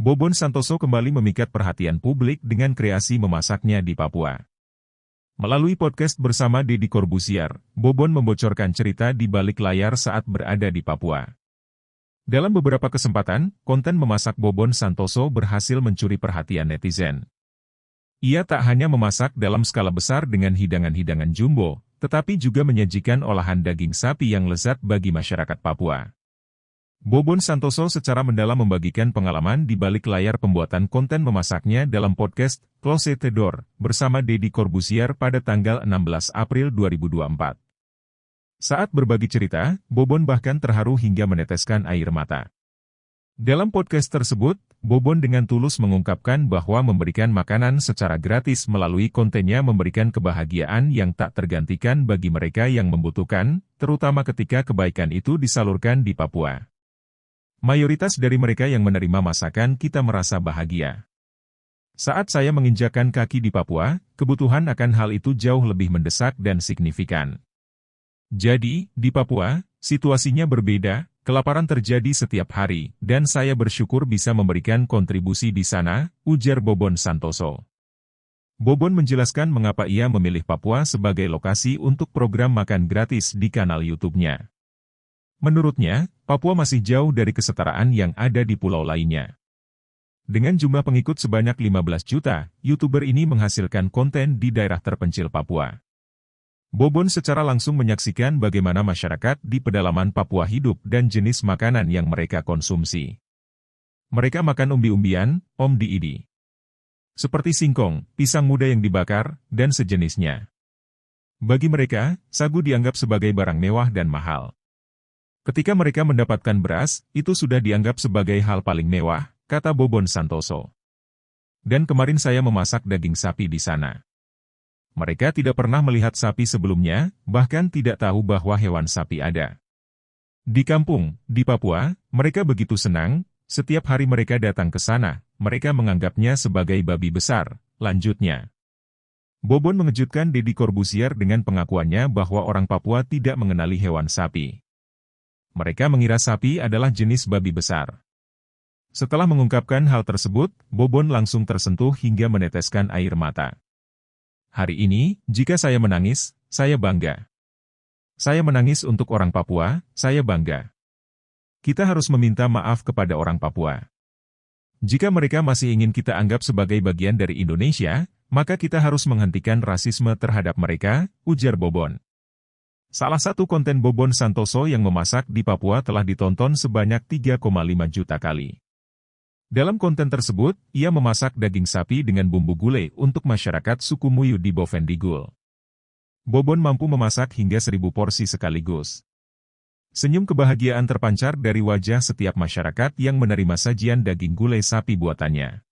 Bobon Santoso kembali memikat perhatian publik dengan kreasi memasaknya di Papua. Melalui podcast bersama Deddy Corbuzier, Bobon membocorkan cerita di balik layar saat berada di Papua. Dalam beberapa kesempatan, konten memasak Bobon Santoso berhasil mencuri perhatian netizen. Ia tak hanya memasak dalam skala besar dengan hidangan-hidangan jumbo, tetapi juga menyajikan olahan daging sapi yang lezat bagi masyarakat Papua. Bobon Santoso secara mendalam membagikan pengalaman di balik layar pembuatan konten memasaknya dalam podcast Close the Door bersama Deddy Corbuzier pada tanggal 16 April 2024. Saat berbagi cerita, Bobon bahkan terharu hingga meneteskan air mata. Dalam podcast tersebut, Bobon dengan tulus mengungkapkan bahwa memberikan makanan secara gratis melalui kontennya memberikan kebahagiaan yang tak tergantikan bagi mereka yang membutuhkan, terutama ketika kebaikan itu disalurkan di Papua. Mayoritas dari mereka yang menerima masakan kita merasa bahagia. Saat saya menginjakkan kaki di Papua, kebutuhan akan hal itu jauh lebih mendesak dan signifikan. Jadi, di Papua, situasinya berbeda, kelaparan terjadi setiap hari, dan saya bersyukur bisa memberikan kontribusi di sana, ujar Bobon Santoso. Bobon menjelaskan mengapa ia memilih Papua sebagai lokasi untuk program makan gratis di kanal YouTube-nya. Menurutnya, Papua masih jauh dari kesetaraan yang ada di pulau lainnya. Dengan jumlah pengikut sebanyak 15 juta, YouTuber ini menghasilkan konten di daerah terpencil Papua. Bobon secara langsung menyaksikan bagaimana masyarakat di pedalaman Papua hidup dan jenis makanan yang mereka konsumsi. Mereka makan umbi-umbian, omdi-idi. Seperti singkong, pisang muda yang dibakar, dan sejenisnya. Bagi mereka, sagu dianggap sebagai barang mewah dan mahal. Ketika mereka mendapatkan beras, itu sudah dianggap sebagai hal paling mewah, kata Bobon Santoso. Dan kemarin saya memasak daging sapi di sana. Mereka tidak pernah melihat sapi sebelumnya, bahkan tidak tahu bahwa hewan sapi ada. Di kampung, di Papua, mereka begitu senang, setiap hari mereka datang ke sana, mereka menganggapnya sebagai babi besar, lanjutnya. Bobon mengejutkan Deddy Corbuzier dengan pengakuannya bahwa orang Papua tidak mengenali hewan sapi. Mereka mengira sapi adalah jenis babi besar. Setelah mengungkapkan hal tersebut, Bobon langsung tersentuh hingga meneteskan air mata. Hari ini, jika saya menangis, saya bangga. Saya menangis untuk orang Papua, saya bangga. Kita harus meminta maaf kepada orang Papua. Jika mereka masih ingin kita anggap sebagai bagian dari Indonesia, maka kita harus menghentikan rasisme terhadap mereka, ujar Bobon. Salah satu konten Bobon Santoso yang memasak di Papua telah ditonton sebanyak 3,5 juta kali. Dalam konten tersebut, ia memasak daging sapi dengan bumbu gulai untuk masyarakat suku Muyu di Bovendigul. Bobon mampu memasak hingga 1.000 porsi sekaligus. Senyum kebahagiaan terpancar dari wajah setiap masyarakat yang menerima sajian daging gulai sapi buatannya.